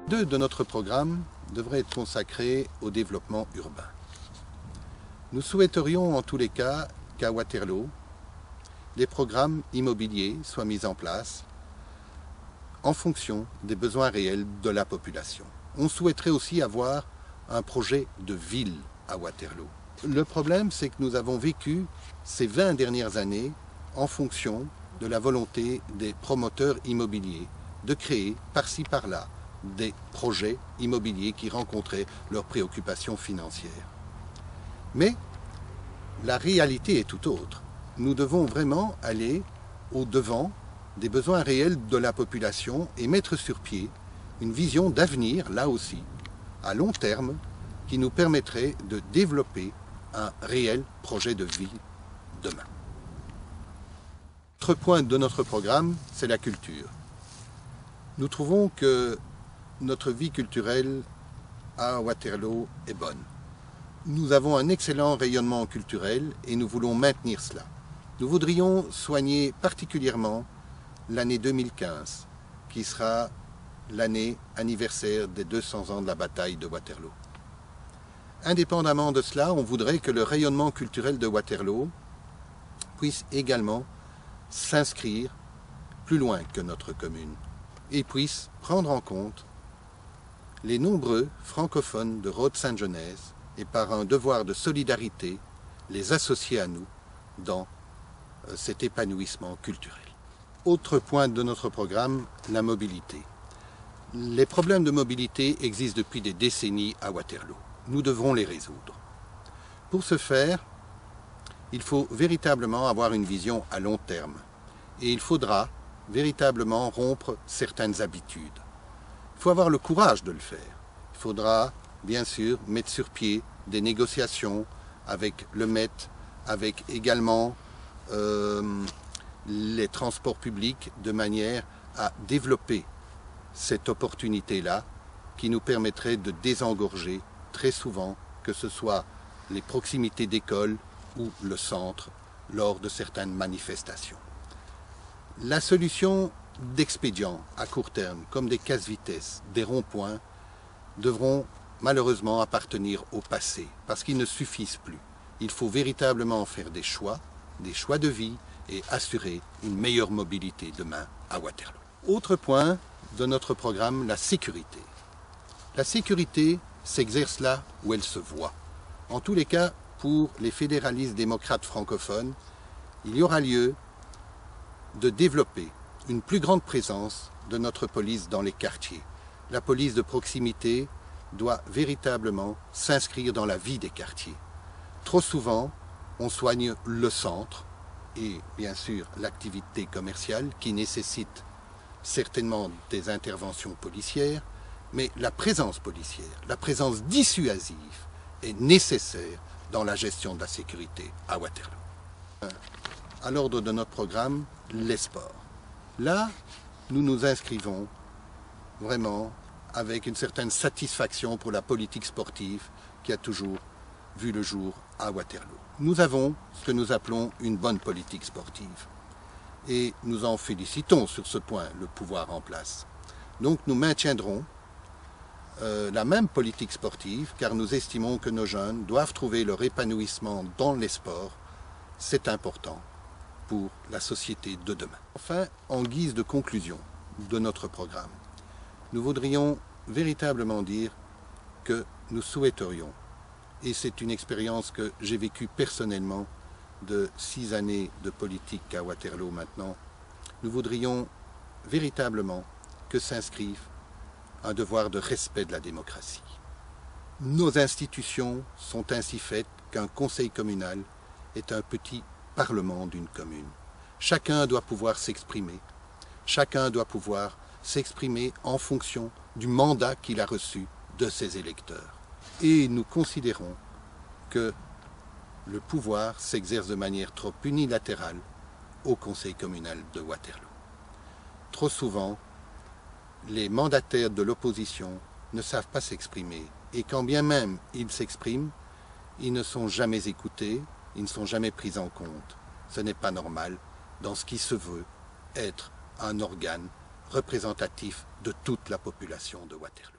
2 de notre programme devraient être consacrés au développement urbain. Nous souhaiterions en tous les cas qu'à Waterloo, des programmes immobiliers soient mis en place en fonction des besoins réels de la population. On souhaiterait aussi avoir un projet de ville à Waterloo. Le problème, c'est que nous avons vécu ces 20 dernières années en fonction de la volonté des promoteurs immobiliers de créer par-ci par-là des projets immobiliers qui rencontraient leurs préoccupations financières. Mais la réalité est tout autre. Nous devons vraiment aller au-devant des besoins réels de la population et mettre sur pied une vision d'avenir, là aussi, à long terme, qui nous permettrait de développer un réel projet de vie demain. Autre point de notre programme, c'est la culture. Nous trouvons que notre vie culturelle à Waterloo est bonne. Nous avons un excellent rayonnement culturel et nous voulons maintenir cela. Nous voudrions soigner particulièrement l'année 2015, qui sera l'année anniversaire des 200 ans de la bataille de Waterloo. Indépendamment de cela, on voudrait que le rayonnement culturel de Waterloo puisse également s'inscrire plus loin que notre commune et puisse prendre en compte les nombreux francophones de Rhodes-Sainte-Genèse et par un devoir de solidarité les associer à nous dans cet épanouissement culturel. Autre point de notre programme, la mobilité. Les problèmes de mobilité existent depuis des décennies à Waterloo. Nous devrons les résoudre. Pour ce faire, il faut véritablement avoir une vision à long terme et il faudra véritablement rompre certaines habitudes. Il faut avoir le courage de le faire. Il faudra bien sûr mettre sur pied des négociations avec le Met, avec également les transports publics de manière à développer cette opportunité-là qui nous permettrait de désengorger très souvent, que ce soit les proximités d'écoles ou le centre lors de certaines manifestations. La solution d'expédients à court terme, comme des casse-vitesses, des ronds-points, devront malheureusement appartenir au passé, parce qu'ils ne suffisent plus. Il faut véritablement faire des choix de vie et assurer une meilleure mobilité demain à Waterloo. Autre point de notre programme, la sécurité. La sécurité s'exerce là où elle se voit. En tous les cas, pour les fédéralistes démocrates francophones, il y aura lieu de développer une plus grande présence de notre police dans les quartiers. La police de proximité doit véritablement s'inscrire dans la vie des quartiers. Trop souvent, on soigne le centre et bien sûr l'activité commerciale qui nécessite certainement des interventions policières, mais la présence policière, la présence dissuasive est nécessaire dans la gestion de la sécurité à Waterloo. À l'ordre de notre programme, les sports. Là, nous nous inscrivons vraiment avec une certaine satisfaction pour la politique sportive qui a toujours vu le jour à Waterloo. Nous avons ce que nous appelons une bonne politique sportive. Et nous en félicitons sur ce point le pouvoir en place. Donc nous maintiendrons la même politique sportive car nous estimons que nos jeunes doivent trouver leur épanouissement dans les sports. C'est important pour la société de demain. Enfin, en guise de conclusion de notre programme, nous voudrions véritablement dire que nous souhaiterions, et c'est une expérience que j'ai vécue personnellement de 6 années de politique à Waterloo maintenant, nous voudrions véritablement que s'inscrive un devoir de respect de la démocratie. Nos institutions sont ainsi faites qu'un conseil communal est un petit parlement d'une commune. Chacun doit pouvoir s'exprimer. Chacun doit pouvoir s'exprimer en fonction du mandat qu'il a reçu de ses électeurs. Et nous considérons que le pouvoir s'exerce de manière trop unilatérale au conseil communal de Waterloo. Trop souvent, les mandataires de l'opposition ne savent pas s'exprimer et quand bien même ils s'expriment, ils ne sont jamais écoutés, ils ne sont jamais pris en compte. Ce n'est pas normal dans ce qui se veut être un organe représentatif de toute la population de Waterloo.